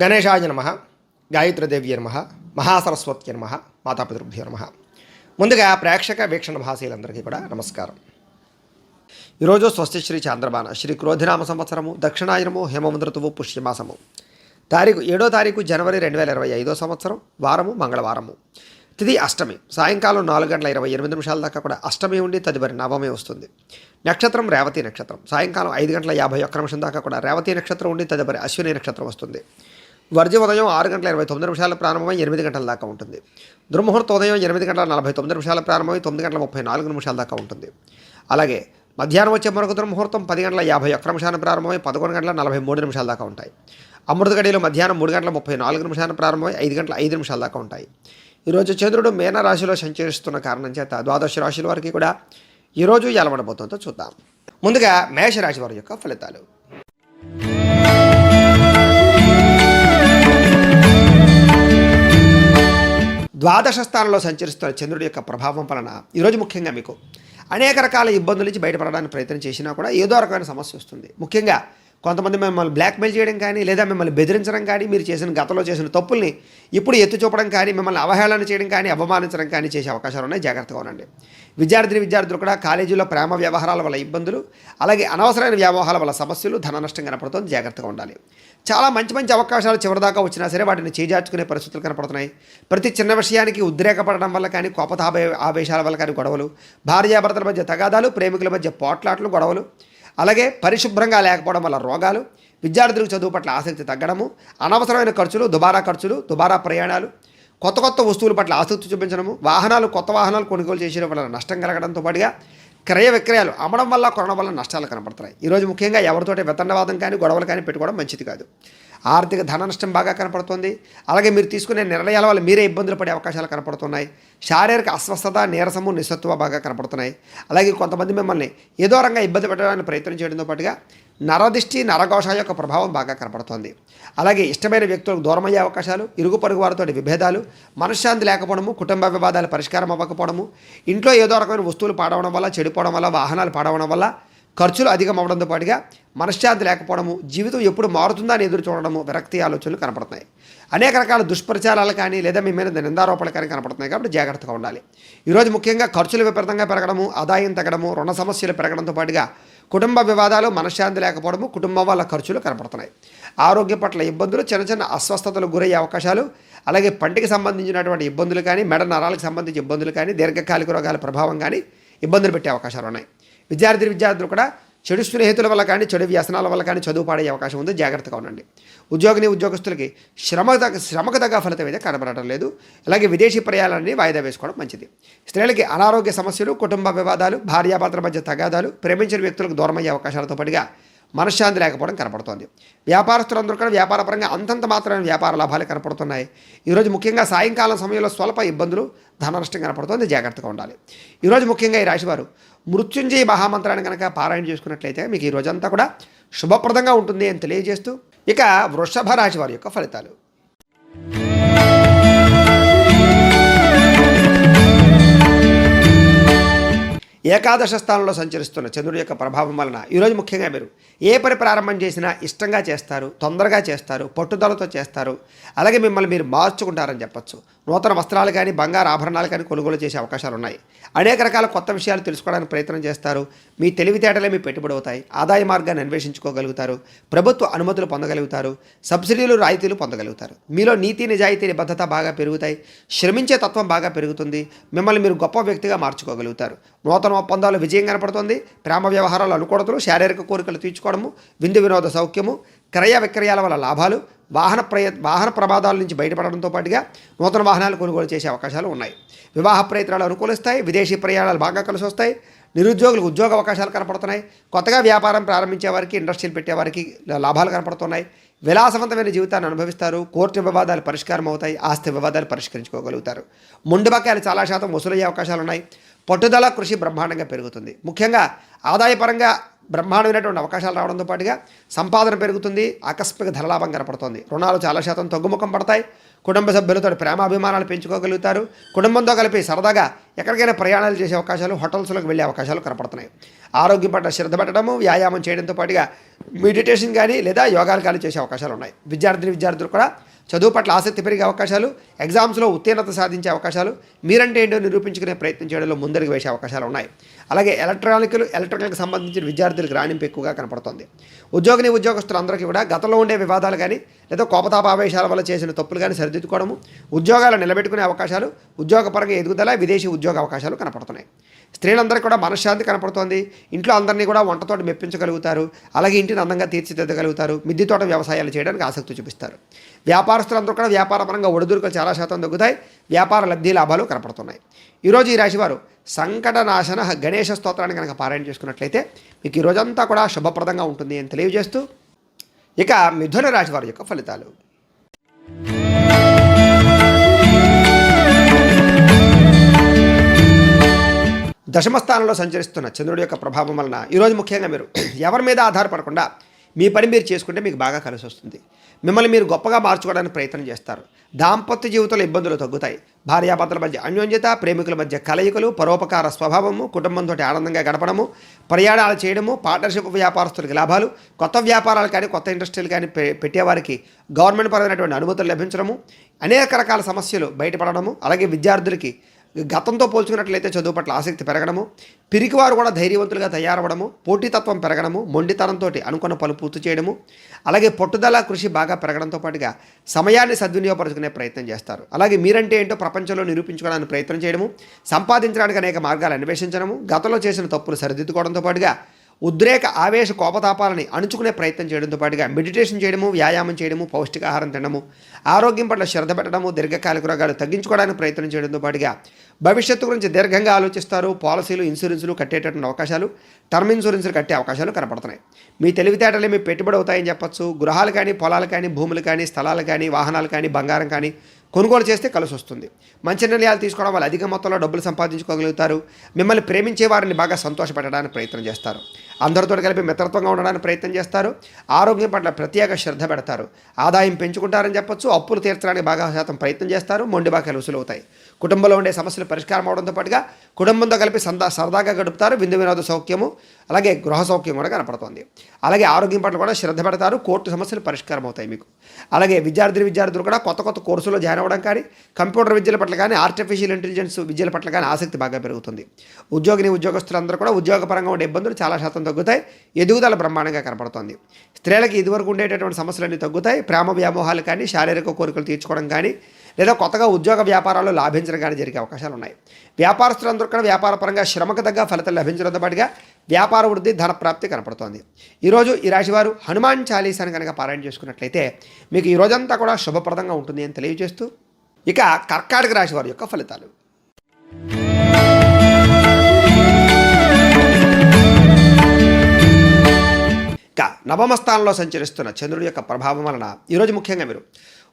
గణేశాయ నమః, గాయత్రీదేవ్య నమః, మహాసరస్వత్య నమః, మాతాపితృభ్యో నమః. ముందుగా ప్రేక్షక వీక్షణ భాషలందరికీ కూడా నమస్కారం. ఈరోజు స్వస్తి శ్రీ చాంద్రమాన శ్రీ క్రోధినామ సంవత్సరము దక్షిణాయనము హేమముద్ర ఋతువు పుష్యమాసము 7వ తారీఖు జనవరి 2025 సంవత్సరం, వారము మంగళవారము, తిథి అష్టమి, సాయంకాలం 4:28 దాకా కూడా అష్టమి ఉండి తదుపరి నవమి వస్తుంది. నక్షత్రం రేవతి నక్షత్రం, సాయంకాలం 5:51 దాకా కూడా రేవతి నక్షత్రం ఉండి తదుపరి అశ్విని నక్షత్రం వస్తుంది. వర్జ ఉదయం 6:29 ప్రారంభమై 8 గంటల దాకా ఉంటుంది. దుర్ముహూర్తం ఉదయం 8:49 ప్రారంభమై 9:34 దాకా ఉంటుంది. అలాగే మధ్యాహ్నం వచ్చే మరొక దుర్ముహూర్తం 10:51 ప్రారంభమై 11:43 దాకా ఉంటాయి. అమృత గడియలు మధ్యాహ్నం 3:34 ప్రారంభమై 5:05 దాకా ఉంటాయి. ఈరోజు చంద్రుడు మీన రాశిలో సంచరిస్తున్న కారణం చేత ద్వాదశ రాశుల వారికి కూడా ఈరోజు ఎలా ఉండబోతుందో చూద్దాం. ముందుగా మేషరాశి వారి యొక్క ఫలితాలు. ద్వాదశ స్థానంలో సంచరిస్తున్న చంద్రుడి యొక్క ప్రభావం వలన ఈరోజు ముఖ్యంగా మీకు అనేక రకాల ఇబ్బందుల నుంచి బయటపడడానికి ప్రయత్నం చేసినా కూడా ఏదో రకమైన సమస్య వస్తుంది. ముఖ్యంగా కొంతమంది మిమ్మల్ని బ్లాక్మెయిల్ చేయడం కానీ, లేదా మిమ్మల్ని బెదిరించడం కానీ, మీరు గతంలో చేసిన తప్పుల్ని ఇప్పుడు ఎత్తి చూపడం కానీ, మిమ్మల్ని అవహేళన చేయడం కానీ, అవమానించడం కానీ చేసే అవకాశాలు ఉన్నాయి. జాగ్రత్తగా ఉండండి. విద్యార్థులు కూడా కాలేజీలో ప్రేమ వ్యవహారాల వల్ల ఇబ్బందులు, అలాగే అనవసరమైన వ్యామోహాల వల్ల సమస్యలు, ధన నష్టం కనపడుతుంది. జాగ్రత్తగా ఉండాలి. చాలా మంచి అవకాశాలు చివరిదాకా వచ్చినా సరే వాటిని చేజార్చుకునే పరిస్థితులు కనపడుతున్నాయి. ప్రతి చిన్న విషయానికి ఉద్రేకపడడం వల్ల కానీ, ఆవేశాల వల్ల కానీ గొడవలు, భార్యాభర్తల మధ్య తగాదాలు, ప్రేమికుల మధ్య పోట్లాట్లు, గొడవలు, అలాగే పరిశుభ్రంగా లేకపోవడం వల్ల రోగాలు, విద్యార్థులకు చదువు పట్ల ఆసక్తి తగ్గడము, అనవసరమైన ఖర్చులు, దుబారా ప్రయాణాలు, కొత్త వస్తువుల పట్ల ఆసక్తి చూపించడము, కొత్త వాహనాలు కొనుగోలు చేసే వల్ల నష్టం కలగడంతో పాటుగా క్రయ విక్రయాలు అమ్మడం వల్ల, కొనడం వల్ల నష్టాలు కనపడుతున్నాయి. ఈరోజు ముఖ్యంగా ఎవరితోటి వితండవాదం కానీ, గొడవలు కానీ పెట్టుకోవడం మంచిది కాదు. ఆర్థిక ధన నష్టం బాగా కనపడుతుంది. అలాగే మీరు తీసుకునే నిర్ణయాల వల్ల మీరే ఇబ్బందులు పడే అవకాశాలు కనపడుతున్నాయి. శారీరక అస్వస్థత, నీరసము, నిస్సత్వ బాగా కనపడుతున్నాయి. అలాగే కొంతమంది మిమ్మల్ని ఏదో రంగా ఇబ్బంది పెట్టడానికి ప్రయత్నం చేయడంతో పాటుగా నరదిష్టి, నరఘోష యొక్క ప్రభావం బాగా కనపడుతోంది. అలాగే ఇష్టమైన వ్యక్తులకు దూరమయ్యే అవకాశాలు, ఇరుగు పొరుగు వారితో విభేదాలు, మనశ్శాంతి లేకపోవడము, కుటుంబ వివాదాలు పరిష్కారం అవ్వకపోవడము, ఇంట్లో ఏదో రకమైన వస్తువులు పాడవడం వల్ల, చెడిపోవడం వల్ల, వాహనాలు పాడవడం వల్ల ఖర్చులు అధికం అవ్వడంతో పాటుగా మనశ్శాంతి లేకపోవడము, జీవితం ఎప్పుడు మారుతుందా అని ఎదురు చూడడము, విరక్తి ఆలోచనలు కనపడుతున్నాయి. అనేక రకాల దుష్ప్రచారాలు కానీ, లేదా మీ మీద నిందారోపణలు కానీ కనపడుతున్నాయి. కాబట్టి జాగ్రత్తగా ఉండాలి. ఈరోజు ముఖ్యంగా ఖర్చులు విపరీతంగా పెరగడము, ఆదాయం తగ్గడము, రుణ సమస్యలు పెరగడంతో పాటుగా కుటుంబ వివాదాలు, మనశ్శాంతి లేకపోవడము, కుటుంబం వల్ల ఖర్చులు కనపడుతున్నాయి. ఆరోగ్య పట్ల ఇబ్బందులు, చిన్న అస్వస్థతలు గురయ్యే అవకాశాలు, అలాగే పంటికి సంబంధించినటువంటి ఇబ్బందులు కానీ, మెడ నరాలకు సంబంధించిన ఇబ్బందులు కానీ, దీర్ఘకాలిక రోగాల ప్రభావం కానీ ఇబ్బందులు పెట్టే అవకాశాలు ఉన్నాయి. విద్యార్థులు కూడా చెడు స్నేహితుల వల్ల కానీ, చెడు వ్యసనాల వల్ల కానీ చదువు పాడే అవకాశం ఉంది. జాగ్రత్తగా ఉండండి. ఉద్యోగస్తులకి శ్రమకు తగ్గ ఫలితం అయితే కనబడటం లేదు. అలాగే విదేశీ ప్రయాణాలని వాయిదా వేసుకోవడం మంచిది. స్త్రీలకి అనారోగ్య సమస్యలు, కుటుంబ వివాదాలు, భార్యాభర్తల మధ్య తగాదాలు, ప్రేమించిన వ్యక్తులకు దూరమయ్యే అవకాశాలతో పాటుగా మనశ్శాంతి లేకపోవడం కనపడుతోంది. వ్యాపారస్తులందరూ కూడా వ్యాపారపరంగా అంతంత మాత్రమే వ్యాపార లాభాలు కనపడుతున్నాయి. ఈరోజు ముఖ్యంగా సాయంకాలం సమయంలో స్వల్ప ఇబ్బందులు, ధన నష్టం కనపడుతుంది. జాగ్రత్తగా ఉండాలి. ఈరోజు ముఖ్యంగా ఈ రాశివారు మృత్యుంజయ మహామంత్రాన్ని కనుక పారాయణ చేసుకున్నట్లయితే మీకు ఈ రోజంతా కూడా శుభప్రదంగా ఉంటుంది అని తెలియజేస్తూ, ఇక వృషభ రాశి వారి యొక్క ఫలితాలు. ఏకాదశ స్థానంలో సంచరిస్తున్న చంద్రుడి యొక్క ప్రభావం వలన ఈరోజు ముఖ్యంగా మీరు ఏ పని ప్రారంభం చేసినా ఇష్టంగా చేస్తారు, తొందరగా చేస్తారు, పట్టుదలతో చేస్తారు. అలాగే మిమ్మల్ని మీరు మార్చుకుంటారని చెప్పచ్చు. నూతన వస్త్రాలు కానీ, బంగారు ఆభరణాలు కానీ కొనుగోలు చేసే అవకాశాలు ఉన్నాయి. అనేక రకాల కొత్త విషయాలు తెలుసుకోవడానికి ప్రయత్నం చేస్తారు. మీ తెలివితేటలే మీ పెట్టుబడి అవుతాయి. ఆదాయ మార్గాన్ని అన్వేషించుకోగలుగుతారు. ప్రభుత్వ అనుమతులు పొందగలుగుతారు. సబ్సిడీలు, రాయితీలు పొందగలుగుతారు. మీలో నీతి, నిజాయితీ, నిబద్ధత బాగా పెరుగుతాయి. శ్రమించే తత్వం బాగా పెరుగుతుంది. మిమ్మల్ని మీరు గొప్ప వ్యక్తిగా మార్చుకోగలుగుతారు. నూతన ఒప్పందాలు విజయం కనపడుతుంది. ప్రేమ వ్యవహారాలు అనుకూడతలు, శారీరక కోరికలు తీర్చుకోవడము, విందు వినోద సౌఖ్యము, క్రయ విక్రయాల వల్ల లాభాలు, వాహన ప్రమాదాల నుంచి బయటపడడంతో పాటుగా నూతన వాహనాలు కొనుగోలు చేసే అవకాశాలు ఉన్నాయి. వివాహ ప్రయత్నాలు అనుకూలిస్తాయి. విదేశీ ప్రయాణాలు బాగా కలిసి వస్తాయి. నిరుద్యోగులకు ఉద్యోగ అవకాశాలు కనపడుతున్నాయి. కొత్తగా వ్యాపారం ప్రారంభించే వారికి, ఇండస్ట్రీలు పెట్టేవారికి లాభాలు కనపడుతున్నాయి. విలాసవంతమైన జీవితాన్ని అనుభవిస్తారు. కోర్టు వివాదాలు పరిష్కారం అవుతాయి. ఆస్తి వివాదాలు పరిష్కరించుకోగలుగుతారు. మొండి బకాయిలు చాలా శాతం వసూలయ్యే అవకాశాలు ఉన్నాయి. పట్టుదల, కృషి బ్రహ్మాండంగా పెరుగుతుంది. ముఖ్యంగా ఆదాయపరంగా బ్రహ్మాండమైనటువంటి అవకాశాలు రావడంతో పాటుగా సంపాదన పెరుగుతుంది, ఆకస్మిక ధనలాభం కనపడుతుంది. రుణాలు చాలా శాతం తగ్గుముఖం పడతాయి. కుటుంబ సభ్యులతో ప్రేమాభిమానాలు పెంచుకోగలుగుతారు. కుటుంబంతో కలిపి సరదాగా ఎక్కడికైనా ప్రయాణాలు చేసే అవకాశాలు, హోటల్స్లోకి వెళ్ళే అవకాశాలు కనపడుతున్నాయి. ఆరోగ్యం పట్ల శ్రద్ధ పెట్టడము, వ్యాయామం చేయడంతో పాటుగా మెడిటేషన్ కానీ లేదా యోగాలు కానీ చేసే అవకాశాలు ఉన్నాయి. విద్యార్థులు కూడా చదువు పట్ల ఆసక్తి పెరిగే అవకాశాలు, ఎగ్జామ్స్లో ఉత్తీర్ణత సాధించే అవకాశాలు, మీరంటే ఏంటో నిరూపించుకునే ప్రయత్నం చేయడంలో ముందడుగు వేసే అవకాశాలు ఉన్నాయి. అలాగే ఎలక్ట్రికల్కి సంబంధించిన విద్యార్థులకు రాణింపు ఎక్కువగా కనపడుతుంది. ఉద్యోగస్తులందరికీ కూడా గతంలో ఉండే వివాదాలు కానీ లేదా కోపతాపావేశాల వల్ల చేసిన తప్పులు కానీ సరిదిద్దుకోవడము, ఉద్యోగాలు నిలబెట్టుకునే అవకాశాలు, ఉద్యోగపరంగా ఎదుగుదల, విదేశీ ఉద్యోగ అవకాశాలు కనపడుతున్నాయి. స్త్రీలందరికీ కూడా మనశ్శాంతి కనపడుతోంది. ఇంట్లో అందరినీ కూడా వంటతోటి మెప్పించగలుగుతారు. అలాగే ఇంటిని అందంగా తీర్చిదిద్దగలుగుతారు. మిద్దె తోట వ్యవసాయాలు చేయడానికి ఆసక్తి చూపిస్తారు. వ్యాపారస్తులందరూ కూడా వ్యాపారపరంగా ఒడిదుడుకులు చాలా శాతం తగ్గుతాయి. వ్యాపార లబ్ధి లాభాలు కనపడుతున్నాయి. ఈరోజు ఈ రాశివారు సంకటనాశన గణేష స్తోత్రాన్ని కనుక పారాయణ చేసుకున్నట్లయితే మీకు ఈ రోజంతా కూడా శుభప్రదంగా ఉంటుంది అని తెలియజేస్తూ ఇక మిథున రాశి వారి యొక్క ఫలితాలు. దశమస్థానంలో సంచరిస్తున్న చంద్రుడి యొక్క ప్రభావం వలన ఈరోజు ముఖ్యంగా మీరు ఎవరి మీద ఆధారపడకుండా మీ పని మీరు చేసుకుంటే మీకు బాగా కలిసి వస్తుంది. మిమ్మల్ని మీరు గొప్పగా మార్చుకోవడానికి ప్రయత్నం చేస్తారు. దాంపత్య జీవితంలో ఇబ్బందులు తగ్గుతాయి. భార్యాభర్తల మధ్య అన్యోన్యత, ప్రేమికుల మధ్య కలయికలు, పరోపకార స్వభావము, కుటుంబంతో ఆనందంగా గడపడము, ప్రయాణాలు చేయడము, పార్ట్నర్షిప్ వ్యాపారస్తులకు లాభాలు, కొత్త వ్యాపారాలు కానీ కొత్త ఇండస్ట్రీలు కానీ పెట్టేవారికి గవర్నమెంట్ పరమైనటువంటి అనుమతులు లభించడము, అనేక రకాల సమస్యలు బయటపడడము, అలాగే విద్యార్థులకి గతంతో పోల్చుకున్నట్లయితే చదువు పట్ల ఆసక్తి పెరగడము, పిరికివారు కూడా ధైర్యవంతులుగా తయారవడము, పోటీతత్వం పెరగడము, మొండితనంతో అనుకున్న పనులు పూర్తి చేయడము, అలాగే పట్టుదల కృషి బాగా పెరగడంతో పాటుగా సమయాన్ని సద్వినియోగపరుచుకునే ప్రయత్నం చేస్తారు. అలాగే మీరంటే ఏంటో ప్రపంచంలో నిరూపించుకోవడానికి ప్రయత్నం చేయడము, సంపాదించడానికి అనేక మార్గాలు అన్వేషించడము, గతంలో చేసిన తప్పులు సరిదిద్దుకోవడంతో పాటుగా ఉద్రేక ఆవేశ కోపతాపాలని అణుచుకునే ప్రయత్నం చేయడంతో పాటుగా మెడిటేషన్ చేయడము, వ్యాయామం చేయడము, పౌష్టికాహారం తినడము, ఆరోగ్యం పట్ల శ్రద్ధ పెట్టడము, దీర్ఘకాలిక రోగాలు తగ్గించుకోవడానికి ప్రయత్నం చేయడంతో పాటుగా భవిష్యత్తు గురించి దీర్ఘంగా ఆలోచిస్తారు. పాలసీలు, ఇన్సూరెన్సులు కట్టేటటువంటి అవకాశాలు, టర్మ్ ఇన్సూరెన్సులు కట్టే అవకాశాలు కనపడుతున్నాయి. మీ తెలివితేటలే మీ పెట్టుబడి అవుతాయని చెప్పచ్చు. గృహాలు కానీ, పొలాలు కానీ, భూములు కానీ, స్థలాలు కానీ, వాహనాలు కానీ, బంగారం కానీ కొనుగోలు చేస్తే కలిసి వస్తుంది. మంచి నిర్ణయాలు తీసుకోవడం వల్ల అధిక మొత్తంలో డబ్బులు సంపాదించుకోగలుగుతారు. మిమ్మల్ని ప్రేమించే వారిని బాగా సంతోషపెట్టడానికి ప్రయత్నం చేస్తారు. అందరితో కలిపి మిత్రత్వంగా ఉండడానికి ప్రయత్నం చేస్తారు. ఆరోగ్యం పట్ల ప్రత్యేక శ్రద్ధ పెడతారు. ఆదాయం పెంచుకుంటారని చెప్పొచ్చు. అప్పులు తీర్చడానికి బాగా శాతం ప్రయత్నం చేస్తారు. మొండి బాగా వసూలవుతాయి. కుటుంబంలో ఉండే సమస్యలు పరిష్కారం అవడంతో పాటుగా కుటుంబంతో కలిపి సరదాగా గడుపుతారు. విందు వినోద సౌఖ్యము, అలాగే గృహ సౌఖ్యం కూడా కనపడుతుంది. అలాగే ఆరోగ్యం పట్ల కూడా శ్రద్ధ పెడతారు. కోర్టు సమస్యలు పరిష్కారం అవుతాయి మీకు. అలాగే విద్యార్థులు కూడా కొత్త కోర్సులో జాయిన్ అవ్వడం కానీ, కంప్యూటర్ విద్యల పట్ల కానీ, ఆర్టిఫిషియల్ ఇంటెలిజెన్స్ విద్యల పట్ల కానీ ఆసక్తి బాగా పెరుగుతుంది. ఉద్యోగస్తులందరూ కూడా ఉద్యోగపరంగా ఉండే ఇబ్బందులు చాలా శాతం తగ్గుతాయి. ఎదుగుదల బ్రహ్మాండంగా కనపడుతుంది. స్త్రీలకు ఇదివరకు ఉండేటటువంటి సమస్యలన్నీ తగ్గుతాయి. ప్రేమ వ్యామోహాలు కానీ, శారీరక కోరికలు తీర్చుకోవడం కానీ, లేదా కొత్తగా ఉద్యోగ వ్యాపారాలు లాభించడం కానీ జరిగే అవకాశాలు ఉన్నాయి. వ్యాపారస్తులందరూ కూడా వ్యాపారపరంగా శ్రమకు తగ్గ ఫలితాలు లభించడంతో పాటుగా వ్యాపార వృద్ధి, ధన ప్రాప్తి కనపడుతోంది. ఈరోజు ఈ రాశివారు హనుమాన్ చాలీసాని కనుక పారాయణ చేసుకున్నట్లయితే మీకు ఈ రోజంతా కూడా శుభప్రదంగా ఉంటుంది అని తెలియజేస్తూ ఇక కర్కాటక రాశి వారి యొక్క ఫలితాలు. ఇక నవమ స్థానంలో సంచరిస్తున్న చంద్రుడి యొక్క ప్రభావం వలన ఈరోజు ముఖ్యంగా మీరు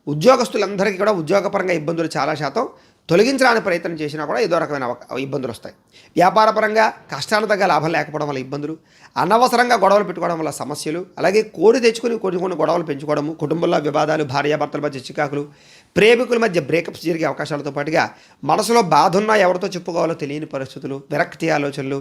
ఉద్యోగస్తులందరికీ కూడా ఉద్యోగపరంగా ఇబ్బందులు చాలా శాతం తొలగించడానికి ప్రయత్నం చేసినా కూడా ఏదో రకమైన ఇబ్బందులు వస్తాయి. వ్యాపారపరంగా కష్టాలు తగ్గ లాభం లేకపోవడం వల్ల ఇబ్బందులు, అనవసరంగా గొడవలు పెట్టుకోవడం వల్ల సమస్యలు, అలాగే కోరి తెచ్చుకుని కొన్ని గొడవలు పెంచుకోవడము, కుటుంబంలో వివాదాలు, భార్యాభర్తల మధ్య చికాకులు, ప్రేమికుల మధ్య బ్రేకప్స్ జరిగే అవకాశాలతో పాటుగా మనసులో బాధ ఉన్నా ఎవరితో చెప్పుకోవాలో తెలియని పరిస్థితులు, విరక్తి ఆలోచనలు,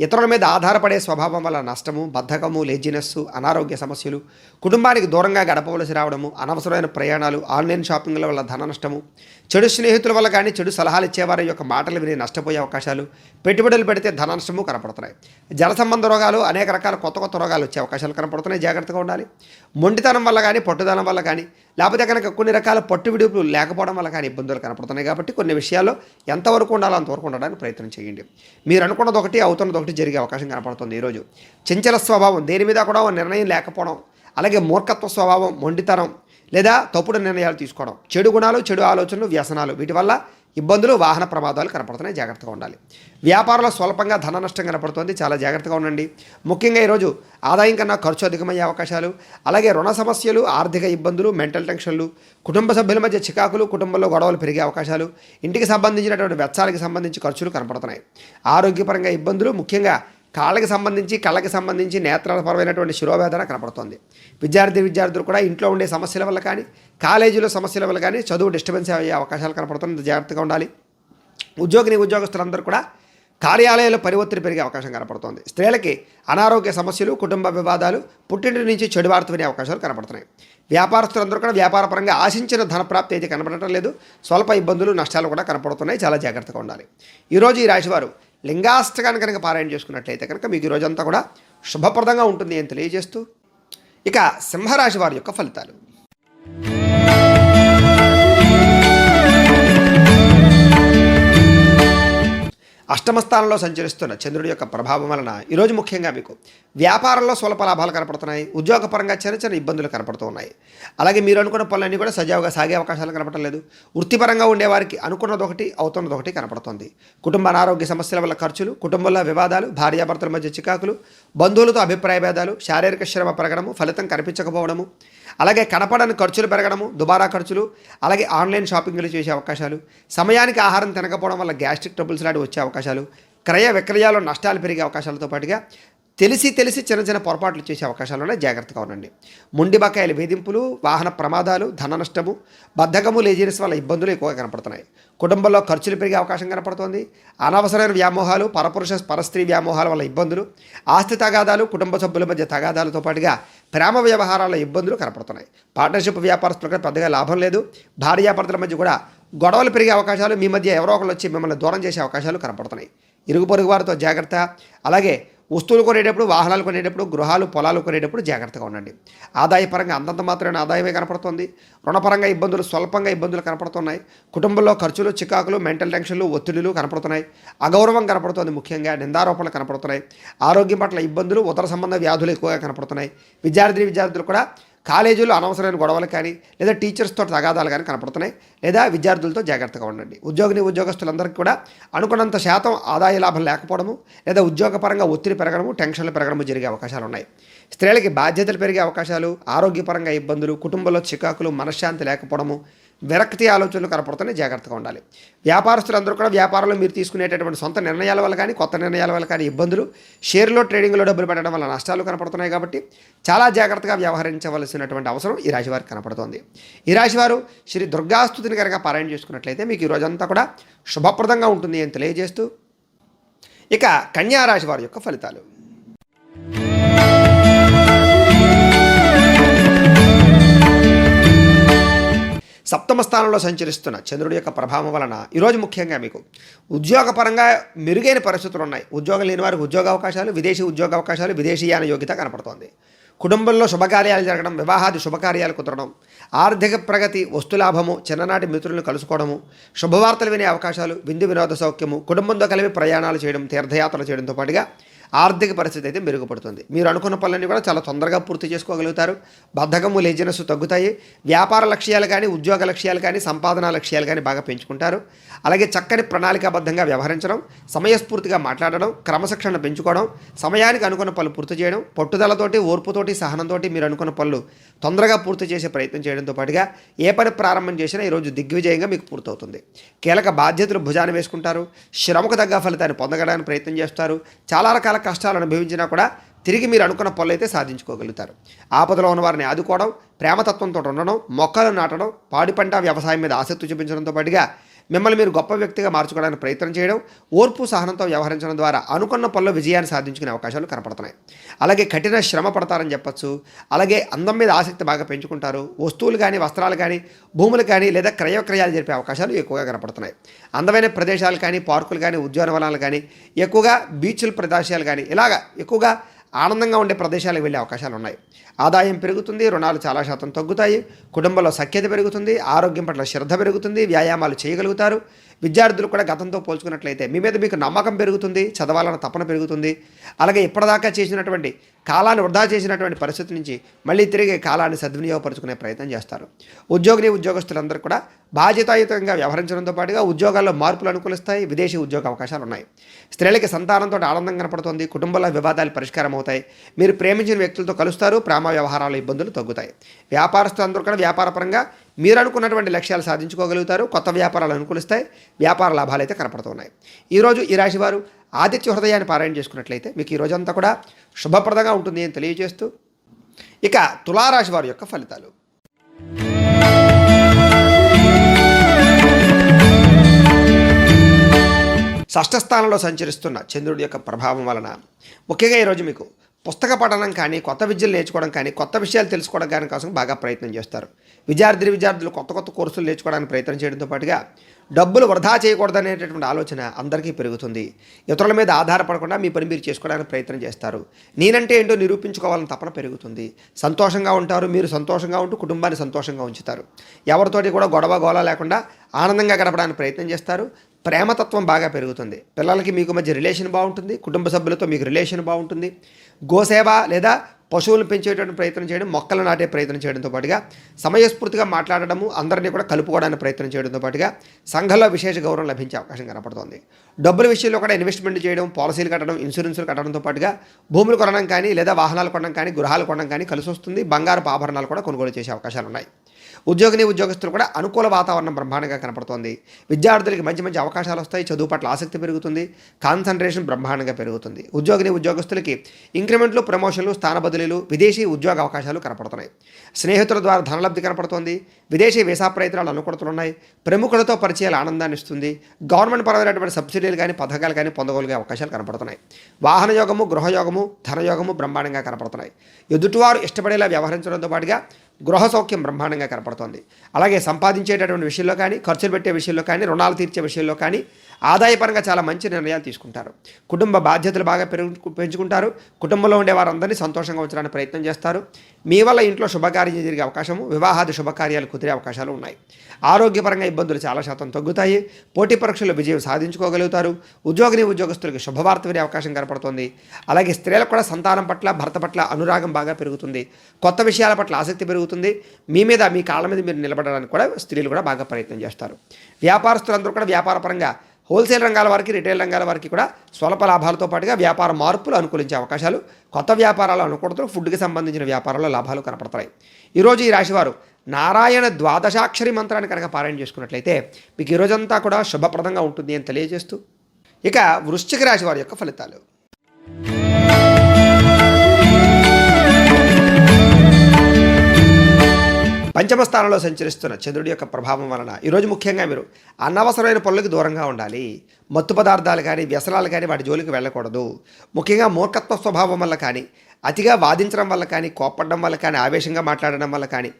ఇతరుల మీద ఆధారపడే స్వభావం వల్ల నష్టము, బద్ధకము, లేజినెస్, అనారోగ్య సమస్యలు, కుటుంబానికి దూరంగా గడపవలసి రావడము, అనవసరమైన ప్రయాణాలు, ఆన్లైన్ షాపింగ్ల వల్ల ధన నష్టము, చెడు స్నేహితుల వల్ల కానీ చెడు సలహాలు ఇచ్చేవారి యొక్క మాటలు విని నష్టపోయే అవకాశాలు, పెట్టుబడులు పెడితే ధన నష్టము కనపడుతున్నాయి. జల సంబంధ రోగాలు, అనేక రకాల కొత్త రోగాలు వచ్చే అవకాశాలు కనపడుతున్నాయి. జాగ్రత్తగా ఉండాలి. మొండితనం వల్ల కానీ, పట్టుదనం వల్ల కానీ, లేకపోతే కనుక కొన్ని రకాల పట్టు విడుపులు లేకపోవడం వల్ల కానీ ఇబ్బందులు కనపడుతున్నాయి. కాబట్టి కొన్ని విషయాల్లో ఎంతవరకు ఉండాలో అంతవరకు ఉండడానికి ప్రయత్నం చేయండి. మీరు అనుకున్నది ఒకటి, అవుతున్నది ఒకటి జరిగే అవకాశం కనపడుతుంది. ఈరోజు చంచల స్వభావం, దేని మీద కూడా నిర్ణయం లేకపోవడం, అలాగే మూర్ఖత్వ స్వభావం, మొండితనం లేదా తప్పుడు నిర్ణయాలు తీసుకోవడం, చెడు గుణాలు, చెడు ఆలోచనలు, వ్యసనాలు, వీటి వల్ల ఇబ్బందులు, వాహన ప్రమాదాలు కనపడుతున్నాయి. జాగ్రత్తగా ఉండాలి. వ్యాపారంలో స్వల్పంగా ధన నష్టం కనపడుతుంది. చాలా జాగ్రత్తగా ఉండండి. ముఖ్యంగా ఈరోజు ఆదాయం కన్నా ఖర్చు అధికమయ్యే అవకాశాలు, అలాగే రుణ సమస్యలు, ఆర్థిక ఇబ్బందులు, మెంటల్ టెన్షన్లు, కుటుంబ సభ్యుల మధ్య చికాకులు, కుటుంబంలో గొడవలు పెరిగే అవకాశాలు, ఇంటికి సంబంధించినటువంటి వెచ్చాలకి సంబంధించి ఖర్చులు కనపడుతున్నాయి. ఆరోగ్యపరంగా ఇబ్బందులు, ముఖ్యంగా కాళ్ళకి సంబంధించి కళ్ళకి సంబంధించి నేత్రపరమైనటువంటి శిరోవేదన కనపడుతోంది. విద్యార్థులు కూడా ఇంట్లో ఉండే సమస్యల వల్ల కానీ కాలేజీలో సమస్యల వల్ల కానీ చదువు డిస్టర్బెన్స్ అయ్యే అవకాశాలు కనపడుతుంది. జాగ్రత్తగా ఉండాలి. ఉద్యోగస్తులందరూ కూడా కార్యాలయాల్లో పని ఒత్తిడి పెరిగే అవకాశం కనపడుతోంది. స్త్రీలకి అనారోగ్య సమస్యలు, కుటుంబ వివాదాలు, పుట్టింటి నుంచి చెడు వార్త వినే అవకాశాలు కనపడుతున్నాయి. వ్యాపారస్తులందరూ కూడా వ్యాపారపరంగా ఆశించిన ధనప్రాప్తి అయితే కనపడటం లేదు. స్వల్ప ఇబ్బందులు, నష్టాలు కూడా కనపడుతున్నాయి. చాలా జాగ్రత్తగా ఉండాలి. ఈరోజు ఈ రాశివారు లింగాష్టకాన్ని కనుక పారాయణ చేసుకున్నట్లయితే కనుక మీకు ఈ రోజంతా కూడా శుభప్రదంగా ఉంటుంది అని తెలియజేస్తూ ఇక సింహరాశి వారి యొక్క ఫలితాలు. అష్టమ స్థానంలో సంచరిస్తున్న చంద్రుడి యొక్క ప్రభావం వలన ఈరోజు ముఖ్యంగా మీకు వ్యాపారంలో స్వల్ప లాభాలు కనపడుతున్నాయి. ఉద్యోగపరంగా చిన్న ఇబ్బందులు కనపడుతూ ఉన్నాయి. అలాగే మీరు అనుకున్న పనులన్నీ కూడా సజావుగా సాగే అవకాశాలు కనపడటం లేదు. వృత్తిపరంగా ఉండేవారికి అనుకున్నది ఒకటి, అవుతున్నది ఒకటి కనపడుతుంది. కుటుంబ అనారోగ్య సమస్యల వల్ల ఖర్చులు, కుటుంబంలో వివాదాలు, భార్యాభర్తల మధ్య చికాకులు, బంధువులతో అభిప్రాయ భేదాలు, శారీరక శ్రమ పెరగడము, ఫలితం కనిపించకపోవడము, అలాగే కనపడని ఖర్చులు పెరగడము, దుబారా ఖర్చులు, అలాగే ఆన్లైన్ షాపింగ్లు చేసే అవకాశాలు, సమయానికి ఆహారం తినకపోవడం వల్ల గ్యాస్ట్రిక్ ట్రబుల్స్ లాంటివి వచ్చే అవకాశాలు, క్రయ విక్రయాల్లో నష్టాలు పెరిగే అవకాశాలతో పాటుగా తెలిసి చిన్న పొరపాట్లు చేసే అవకాశాలు ఉన్నాయి. జాగ్రత్తగా ఉండండి. మొండి బకాయిల వేధింపులు, వాహన ప్రమాదాలు, ధన నష్టము, బద్ధకము, లేజినెస్ వల్ల ఇబ్బందులు ఎక్కువగా కనపడుతున్నాయి. కుటుంబంలో ఖర్చులు పెరిగే అవకాశం కనపడుతోంది. అనవసరమైన వ్యామోహాలు, పరస్త్రీ వ్యామోహాల వల్ల ఇబ్బందులు, ఆస్తి తగాదాలు, కుటుంబ సభ్యుల మధ్య తగాదాలతో పాటుగా ప్రేమ వ్యవహారాల ఇబ్బందులు కనపడుతున్నాయి. పార్ట్నర్షిప్ వ్యాపారస్తులకు పెద్దగా లాభం లేదు. భార్యాభర్తల మధ్య కూడా గొడవలు పెరిగే అవకాశాలు, మీ మధ్య ఎవరో ఒకరు వచ్చి మిమ్మల్ని దూరం చేసే అవకాశాలు కనపడుతున్నాయి. ఇరుగు పొరుగు వారితో జాగ్రత్త. అలాగే వస్తువులు కొనేటప్పుడు, వాహనాలు కొనేటప్పుడు, గృహాలు, పొలాలు కొనేటప్పుడు జాగ్రత్తగా ఉండండి. ఆదాయపరంగా అంతంత మాత్రమే ఆదాయమే కనపడుతుంది. రుణపరంగా ఇబ్బందులు, స్వల్పంగా ఇబ్బందులు కనపడుతున్నాయి. కుటుంబంలో ఖర్చులు, చికాకులు, మెంటల్ టెన్షన్లు, ఒత్తిడులు కనపడుతున్నాయి. అగౌరవం కనపడుతుంది. ముఖ్యంగా నిందారోపణలు కనపడుతున్నాయి. ఆరోగ్యం పట్ల ఇబ్బందులు, ఉదర సంబంధ వ్యాధులు ఎక్కువగా కనపడుతున్నాయి. విద్యార్థులు కూడా కాలేజీలో అనవసరమైన గొడవలు కానీ లేదా టీచర్స్తో తగాదాలు కానీ కనపడుతున్నాయి. లేదా విద్యార్థులతో జాగ్రత్తగా ఉండండి. ఉద్యోగస్తులందరికీ కూడా అనుకున్నంత శాతం ఆదాయ లాభం లేకపోవడము, లేదా ఉద్యోగపరంగా ఒత్తిడి పెరగడము, టెన్షన్లు పెరగడము జరిగే అవకాశాలు ఉన్నాయి. స్త్రీలకి బాధ్యతలు పెరిగే అవకాశాలు, ఆరోగ్యపరంగా ఇబ్బందులు, కుటుంబంలో చికాకులు, మనశ్శాంతి లేకపోవడము, విరక్తి ఆలోచనలు కనపడుతున్నాయి. జాగ్రత్తగా ఉండాలి. వ్యాపారస్తులందరూ కూడా వ్యాపారంలో మీరు తీసుకునేటటువంటి సొంత నిర్ణయాల వల్ల కానీ, కొత్త నిర్ణయాల వల్ల కానీ ఇబ్బందులు, షేర్లో ట్రేడింగ్లో డబ్బులు పెట్టడం వల్ల నష్టాలు కనపడుతున్నాయి. కాబట్టి చాలా జాగ్రత్తగా వ్యవహరించవలసినటువంటి అవసరం ఈ రాశివారికి కనపడుతోంది. ఈ రాశివారు శ్రీ దుర్గాస్తుతిని కనుక పారాయణ చేసుకున్నట్లయితే మీకు ఈ రోజంతా కూడా శుభప్రదంగా ఉంటుంది అని తెలియజేస్తూ ఇక కన్యా రాశి వారి యొక్క ఫలితాలు. సప్తమ స్థానంలో సంచరిస్తున్న చంద్రుడి యొక్క ప్రభావం వలన ఈరోజు ముఖ్యంగా మీకు ఉద్యోగపరంగా మెరుగైన పరిస్థితులు ఉన్నాయి. ఉద్యోగం లేని వారికి ఉద్యోగ అవకాశాలు, విదేశీ ఉద్యోగ అవకాశాలు, విదేశీయాన యోగ్యత కనపడుతోంది. కుటుంబంలో శుభకార్యాలు జరగడం, వివాహాది శుభకార్యాలు కుదరడం, ఆర్థిక ప్రగతి, వస్తులాభము, చిన్ననాటి మిత్రులను కలుసుకోవడము, శుభవార్తలు వినే అవకాశాలు, విందు వినోద సౌఖ్యము, కుటుంబంతో కలిపి ప్రయాణాలు చేయడం, తీర్థయాత్రలు చేయడంతో పాటుగా ఆర్థిక పరిస్థితి అయితే మెరుగుపడుతుంది. మీరు అనుకున్న పనులన్నీ కూడా చాలా తొందరగా పూర్తి చేసుకోగలుగుతారు. బద్ధకము, లేజినెస్ తగ్గుతాయి. వ్యాపార లక్ష్యాలు కానీ, ఉద్యోగ లక్ష్యాలు కానీ, సంపాదన లక్ష్యాలు కానీ బాగా పెంచుకుంటారు. అలాగే చక్కని ప్రణాళికాబద్ధంగా వ్యవహరించడం, సమయస్ఫూర్తిగా మాట్లాడడం, క్రమశిక్షణ పెంచుకోవడం, సమయానికి అనుకున్న పనులు పూర్తి చేయడం, పట్టుదలతోటి, ఓర్పుతోటి, సహనంతో మీరు అనుకున్న పనులు తొందరగా పూర్తి చేసే ప్రయత్నం చేయడంతో పాటుగా ఏ పని ప్రారంభం చేసినా ఈరోజు దిగ్విజయంగా మీకు పూర్తవుతుంది. కీలక బాధ్యతలు భుజాన వేసుకుంటారు. శ్రమకు తగ్గ ఫలితాన్ని పొందగడానికి ప్రయత్నం చేస్తారు. చాలా రకాల కష్టాలు అనుభవించినా కూడా తిరిగి మీరు అనుకున్న పనులు అయితే సాధించుకోగలుగుతారు. ఆపదలో ఉన్న వారిని ఆదుకోవడం, ప్రేమతత్వంతో ఉండడం, మొక్కలు నాటడం, పాడి పంట వ్యవసాయం మీద ఆసక్తి చూపించడంతో పాటుగా మిమ్మల్ని మీరు గొప్ప వ్యక్తిగా మార్చుకోవడానికి ప్రయత్నం చేయడం, ఓర్పు సహనంతో వ్యవహరించడం ద్వారా అనుకున్న పనుల్లో విజయాన్ని సాధించుకునే అవకాశాలు కనపడుతున్నాయి. అలాగే కఠిన శ్రమ పడతారని చెప్పచ్చు. అలాగే అందం మీద ఆసక్తి బాగా పెంచుకుంటారు. వస్తువులు కానీ, వస్త్రాలు కానీ, భూములు కానీ లేదా క్రయాలు జరిపే అవకాశాలు ఎక్కువగా కనపడుతున్నాయి. అందమైన ప్రదేశాలు కానీ, పార్కులు కానీ, ఉద్యానవనాలు కానీ, ఎక్కువగా బీచ్ల ప్రదేశాలు కానీ ఇలాగా ఎక్కువగా ఆనందంగా ఉండే ప్రదేశాలకు వెళ్ళే అవకాశాలు ఉన్నాయి. ఆదాయం పెరుగుతుంది. రుణాలు చాలా శాతం తగ్గుతాయి. కుటుంబంలో సఖ్యత పెరుగుతుంది. ఆరోగ్యం పట్ల శ్రద్ధ పెరుగుతుంది. వ్యాయామాలు చేయగలుగుతారు. విద్యార్థులు కూడా గతంతో పోల్చుకున్నట్లయితే మీ మీద మీకు నమ్మకం పెరుగుతుంది. చదవాలన్న తపన పెరుగుతుంది. అలాగే ఇప్పటిదాకా చేసినటువంటి కాలాన్ని వృధా చేసినటువంటి పరిస్థితి నుంచి మళ్ళీ తిరిగి కాలాన్ని సద్వినియోగపరుచుకునే ప్రయత్నం చేస్తారు. ఉద్యోగస్తులందరూ కూడా బాధ్యతాయుతంగా వ్యవహరించడంతో పాటుగా ఉద్యోగాల్లో మార్పులు అనుకూలిస్తాయి. విదేశీ ఉద్యోగ అవకాశాలు ఉన్నాయి. స్త్రీలకి సంతానంతో ఆనందం కనపడుతుంది. కుటుంబంలో వివాదాలు పరిష్కారం అవుతాయి. మీరు ప్రేమించిన వ్యక్తులతో కలుస్తారు. ప్రేమ వ్యవహారాల ఇబ్బందులు తగ్గుతాయి. వ్యాపారస్తులందరూ కూడా వ్యాపారపరంగా మీరు అనుకున్నటువంటి లక్ష్యాలు సాధించుకోగలుగుతారు. కొత్త వ్యాపారాలు అనుకూలిస్తాయి. వ్యాపార లాభాలు అయితే కనపడుతున్నాయి. ఈరోజు ఈ రాశి వారు ఆదిత్య హృదయాన్ని పారాయణ చేసుకున్నట్లయితే మీకు ఈ రోజంతా కూడా శుభప్రదంగా ఉంటుంది అని తెలియజేస్తూ, ఇక తులారాశి వారి యొక్క ఫలితాలు. షష్ఠ స్థానంలో సంచరిస్తున్న చంద్రుడి యొక్క ప్రభావం వలన ముఖ్యంగా ఈరోజు మీకు పుస్తక పఠనం కానీ, కొత్త విద్యలు నేర్చుకోవడం కానీ, కొత్త విషయాలు తెలుసుకోవడం కానీ కోసం బాగా ప్రయత్నం చేస్తారు. విద్యార్థులు కొత్త కోర్సులు నేర్చుకోవడానికి ప్రయత్నం చేయడంతో పాటుగా డబ్బులు వృధా చేయకూడదనేటటువంటి ఆలోచన అందరికీ పెరుగుతుంది. ఇతరుల మీద ఆధారపడకుండా మీ పని మీరు చేసుకోవడానికి ప్రయత్నం చేస్తారు. నేనంటే ఏంటో నిరూపించుకోవాలని తపన పెరుగుతుంది. సంతోషంగా ఉంటారు. మీరు సంతోషంగా ఉంటూ కుటుంబాన్ని సంతోషంగా ఉంచుతారు. ఎవరితోటి కూడా గొడవ గోళ లేకుండా ఆనందంగా గడపడానికి ప్రయత్నం చేస్తారు. ప్రేమతత్వం బాగా పెరుగుతుంది. పిల్లలకి మీకు మధ్య రిలేషన్ బాగుంటుంది. కుటుంబ సభ్యులతో మీకు రిలేషన్ బాగుంటుంది. గోసేవ లేదా పశువులను పెంచేటువంటి ప్రయత్నం చేయడం, మొక్కలు నాటే ప్రయత్నం చేయడంతో పాటుగా సమయస్ఫూర్తిగా మాట్లాడడము, అందరినీ కూడా కలుపుకోవడానికి ప్రయత్నం చేయడంతో పాటుగా సంఘంలో విశేష గౌరవం లభించే అవకాశం కనపడుతోంది. డబ్బుల విషయంలో కూడా ఇన్వెస్ట్మెంట్ చేయడం, పాలసీలు కట్టడం, ఇన్సూరెన్సులు కట్టడంతో పాటుగా భూములు కొనడం కానీ, లేదా వాహనాలు కొనడం కానీ, గృహాలు కొనడం కానీ కలిసి వస్తుంది. బంగారపు ఆభరణాలు కూడా కొనుగోలు చేసే అవకాశాలు ఉన్నాయి. ఉద్యోగస్తులు కూడా అనుకూల వాతావరణం బ్రహ్మాండంగా కనపడుతోంది. విద్యార్థులకి మంచి మంచి అవకాశాలు వస్తాయి. చదువు పట్ల ఆసక్తి పెరుగుతుంది. కాన్సన్ట్రేషన్ బ్రహ్మాండంగా పెరుగుతుంది. ఉద్యోగస్తులకి ఇంక్రిమెంట్లు, ప్రమోషన్లు, స్థాన బదిలీలు, విదేశీ ఉద్యోగ అవకాశాలు కనపడుతున్నాయి. స్నేహితుల ద్వారా ధనలబ్ధి కనపడుతోంది. విదేశీ వీసా ప్రయత్నాలు అనుకూలతలున్నాయి. ప్రముఖులతో పరిచయాలు ఆనందాన్ని ఇస్తుంది. గవర్నమెంట్ పరమైనటువంటి సబ్సిడీలు కానీ, పథకాలు కానీ పొందగలిగే అవకాశాలు కనపడుతున్నాయి. వాహన యోగము, గృహయోగము, ధనయోగము బ్రహ్మాండంగా కనపడుతున్నాయి. ఎదుటివారు ఇష్టపడేలా వ్యవహరించడంతో పాటుగా గృహ సౌఖ్యం బ్రహ్మాండంగా కనపడుతోంది. అలాగే సంపాదించేటటువంటి విషయంలో కానీ, ఖర్చులు పెట్టే విషయంలో కానీ, రుణాలు తీర్చే విషయంలో కానీ ఆదాయపరంగా చాలా మంచి నిర్ణయాలు తీసుకుంటారు. కుటుంబ బాధ్యతలు బాగా పెంచుకుంటారు. కుటుంబంలో ఉండే వారందరినీ సంతోషంగా ఉంచడానికి ప్రయత్నం చేస్తారు. మీ వల్ల ఇంట్లో శుభకార్యం జరిగే అవకాశము, వివాహాది శుభకార్యాలు కుదిరే అవకాశాలు ఉన్నాయి. ఆరోగ్యపరంగా ఇబ్బందులు చాలా శాతం తగ్గుతాయి. పోటీ పరీక్షల్లో విజయం సాధించుకోగలుగుతారు. ఉద్యోగస్తులకు శుభవార్త వినే అవకాశం కనపడుతుంది. అలాగే స్త్రీలకు కూడా సంతానం పట్ల, భర్త పట్ల అనురాగం బాగా పెరుగుతుంది. కొత్త విషయాల పట్ల ఆసక్తి పెరుగుతుంది. మీ కాళ్ళ మీద మీరు నిలబడడానికి కూడా స్త్రీలు కూడా బాగా ప్రయత్నం చేస్తారు. వ్యాపారస్తులందరూ కూడా వ్యాపారపరంగా హోల్సేల్ రంగాల వారికి, రిటైల్ రంగాల వారికి కూడా స్వల్ప లాభాలతో పాటుగా వ్యాపార మార్పులు అనుకూలించే అవకాశాలు, కొత్త వ్యాపారాలు అనుకూలతలు, ఫుడ్కి సంబంధించిన వ్యాపారాల్లో లాభాలు కనపడతాయి. ఈరోజు ఈ రాశివారు నారాయణ ద్వాదశాక్షరి మంత్రాన్ని కనుక పారాయణ చేసుకున్నట్లయితే మీకు ఈ రోజంతా కూడా శుభప్రదంగా ఉంటుంది అని తెలియజేస్తూ, ఇక వృశ్చిక రాశి వారి యొక్క ఫలితాలు. పంచమ స్థానంలో సంచరిస్తున్న చంద్రుడి యొక్క ప్రభావం వలన ఈరోజు ముఖ్యంగా మీరు అనవసరమైన పనులకు దూరంగా ఉండాలి. మత్తు పదార్థాలు కానీ, వ్యసనాలు కానీ వాటి జోలికి వెళ్ళకూడదు. ముఖ్యంగా మూర్ఖత్వ స్వభావం వల్ల కానీ, అతిగా వాదించడం వల్ల కానీ, కోప్పడడం వల్ల కానీ, ఆవేశంగా మాట్లాడడం వల్ల కానీ,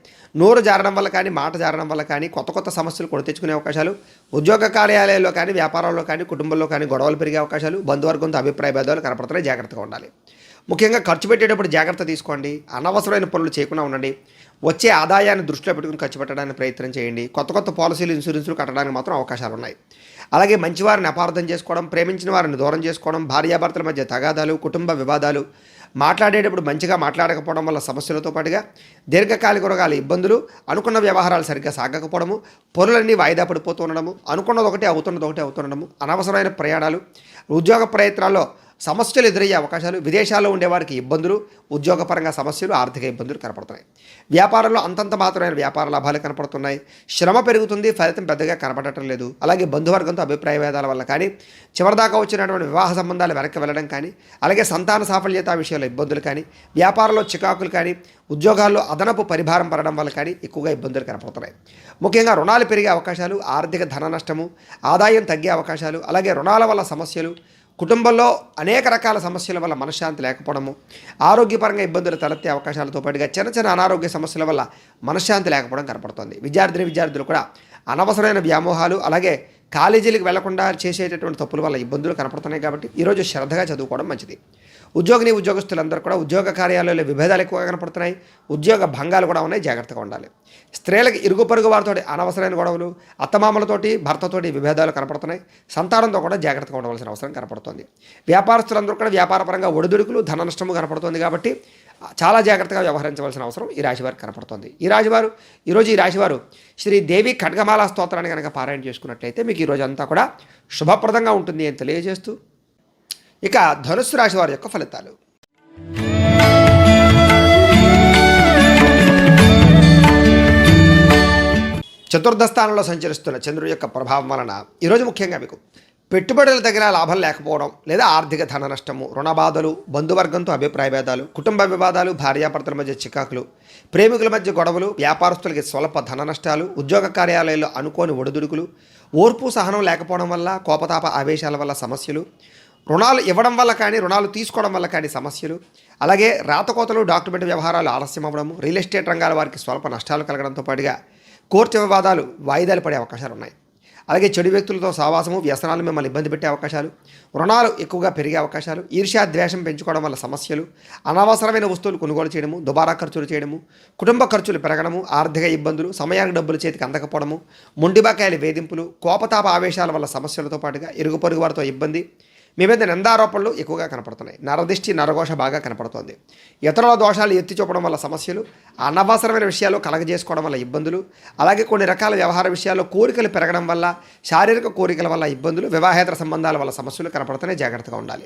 నోరు జారడం వల్ల కానీ, మాట జారడం వల్ల కానీ కొత్త సమస్యలు కొని తెచ్చుకునే అవకాశాలు, ఉద్యోగ కార్యాలయాల్లో కానీ, వ్యాపారాల్లో కానీ, కుటుంబంలో కానీ గొడవలు పెరిగే అవకాశాలు, బంధువర్గంతో అభిప్రాయ భేదాలు కనపడుతున్నాయి. జాగ్రత్తగా ఉండాలి. ముఖ్యంగా ఖర్చు పెట్టేటప్పుడు జాగ్రత్త తీసుకోండి. అనవసరమైన పనులు చేయకుండా ఉండండి. వచ్చే ఆదాయాన్ని దృష్టిలో పెట్టుకుని ఖర్చు పెట్టడానికి ప్రయత్నం చేయండి. కొత్త పాలసీలు, ఇన్సూరెన్సులు కట్టడానికి మాత్రం అవకాశాలు ఉన్నాయి. అలాగే మంచి వారిని అపార్థం చేసుకోవడం, ప్రేమించిన వారిని దూరం చేసుకోవడం, భార్యాభర్తల మధ్య తగాదాలు, కుటుంబ వివాదాలు, మాట్లాడేటప్పుడు మంచిగా మాట్లాడకపోవడం వల్ల సమస్యలతో పాటుగా దీర్ఘకాలిక రోగాల ఇబ్బందులు, అనుకున్న వ్యవహారాలు సరిగ్గా సాగకపోవడము, పనులన్నీ వాయిదా పడిపోతూ ఉండడము, అనుకున్నది ఒకటి అవుతుండడము, అనవసరమైన ప్రయాణాలు, ఉద్యోగ ప్రయత్నాల్లో సమస్యలు ఎదురయ్యే అవకాశాలు, విదేశాల్లో ఉండేవారికి ఇబ్బందులు, ఉద్యోగపరంగా సమస్యలు, ఆర్థిక ఇబ్బందులు కనపడుతున్నాయి. వ్యాపారంలో అంతంత మాత్రమైన వ్యాపార లాభాలు కనపడుతున్నాయి. శ్రమ పెరుగుతుంది, ఫలితం పెద్దగా కనపడటం లేదు. అలాగే బంధువర్గంతో అభిప్రాయ భేదాల వల్ల కానీ, చివరిదాకా వచ్చినటువంటి వివాహ సంబంధాలు వెనక్కి వెళ్ళడం కానీ, అలాగే సంతాన సాఫల్యత విషయంలో ఇబ్బందులు కానీ, వ్యాపారంలో చికాకులు కానీ, ఉద్యోగాల్లో అదనపు పరిభారం పడడం వల్ల కానీ ఎక్కువగా ఇబ్బందులు కనపడుతున్నాయి. ముఖ్యంగా రుణాలు పెరిగే అవకాశాలు, ఆర్థిక ధన నష్టము, ఆదాయం తగ్గే అవకాశాలు, అలాగే రుణాల వల్ల సమస్యలు, కుటుంబంలో అనేక రకాల సమస్యల వల్ల మనశ్శాంతి లేకపోవడము, ఆరోగ్యపరంగా ఇబ్బందులు తలెత్తే అవకాశాలతో పాటుగా చిన్న అనారోగ్య సమస్యల వల్ల మనశ్శాంతి లేకపోవడం కనపడుతుంది. విద్యార్థులు కూడా అనవసరమైన వ్యామోహాలు, అలాగే కాలేజీలకు వెళ్లకుండా చేసేటటువంటి తప్పుల వల్ల ఇబ్బందులు కనపడుతున్నాయి. కాబట్టి ఈరోజు శ్రద్ధగా చదువుకోవడం మంచిది. ఉద్యోగస్తులందరూ కూడా ఉద్యోగ కార్యాలయాల్లో విభేదాలు ఎక్కువగా కనపడుతున్నాయి. ఉద్యోగ భంగాలు కూడా ఉన్నాయి. జాగ్రత్తగా ఉండాలి. స్త్రీలకు ఇరుగు పొరుగు వారితో అనవసరమైన గొడవలు, అత్తమామలతోటి, భర్తతోటి విభేదాలు కనపడుతున్నాయి. సంతానంతో కూడా జాగ్రత్తగా ఉండవలసిన అవసరం కనపడుతుంది. వ్యాపారస్తులందరూ కూడా వ్యాపారపరంగా ఒడిదుడుకులు, ధన నష్టము కనపడుతుంది. కాబట్టి చాలా జాగ్రత్తగా వ్యవహరించవలసిన అవసరం ఈ రాశివారికి కనపడుతుంది. ఈరోజు ఈ రాశివారు శ్రీ దేవి ఖడ్గమాల స్తోత్రాన్ని కనుక పారాయణ చేసుకున్నట్లయితే మీకు ఈరోజు అంతా కూడా శుభప్రదంగా ఉంటుంది అని తెలియజేస్తూ, ఇక ధనుస్సు రాశి వారి యొక్క ఫలితాలు. చతుర్థ స్థానంలో సంచరిస్తున్న చంద్రుడి యొక్క ప్రభావం వలన ఈరోజు ముఖ్యంగా మీకు పెట్టుబడుల దగ్గర లాభం లేకపోవడం లేదా ఆర్థిక ధన నష్టము, రుణ బాధలు, బంధువర్గంతో అభిప్రాయ భేదాలు, కుటుంబ వివాదాలు, భార్యాభర్తల మధ్య చికాకులు, ప్రేమికుల మధ్య గొడవలు, వ్యాపారస్తులకి స్వల్ప ధన నష్టాలు, ఉద్యోగ కార్యాలయాల్లో అనుకోని ఒడిదుడుకులు, ఓర్పు సహనం లేకపోవడం వల్ల కోపతాప ఆవేశాల వల్ల సమస్యలు, రుణాలు ఇవ్వడం వల్ల కానీ రుణాలు తీసుకోవడం వల్ల కానీ సమస్యలు, అలాగే రాతకోతలు, డాక్యుమెంట్ వ్యవహారాలు ఆలస్యం అవ్వడము, రియల్ ఎస్టేట్ రంగాల వారికి స్వల్ప నష్టాలు కలగడంతో పాటుగా కోర్టు వివాదాలు వాయిదాలు పడే అవకాశాలు ఉన్నాయి. అలాగే చెడు వ్యక్తులతో సహవాసము, వ్యసనాలు మిమ్మల్ని ఇబ్బంది పెట్టే అవకాశాలు, రుణాలు ఎక్కువగా పెరిగే అవకాశాలు, ఈర్ష్యా ద్వేషం పెంచుకోవడం వల్ల సమస్యలు, అనవసరమైన వస్తువులు కొనుగోలు చేయడము, దుబారా ఖర్చులు చేయడము, కుటుంబ ఖర్చులు పెరగడము, ఆర్థిక ఇబ్బందులు, సమయానికి డబ్బులు చేతికి అందకపోవడము, మొండిబకాయల వేధింపులు, కోపతాప ఆవేశాల వల్ల సమస్యలతో పాటుగా ఇరుగు పొరుగు వారితో ఇబ్బంది, మీ మీద నిందారోపణలు ఎక్కువగా కనపడుతున్నాయి. నరదిష్టి, నరఘోష బాగా కనపడుతోంది. ఇతరుల దోషాలు ఎత్తి చూపడం వల్ల సమస్యలు, అనవసరమైన విషయాలు కలగజేసుకోవడం వల్ల ఇబ్బందులు, అలాగే కొన్ని రకాల వ్యవహార విషయాల్లో కోరికలు పెరగడం వల్ల, శారీరక కోరికల వల్ల ఇబ్బందులు, వివాహేతర సంబంధాల వల్ల సమస్యలు కనపడుతున్నాయి. జాగ్రత్తగా ఉండాలి.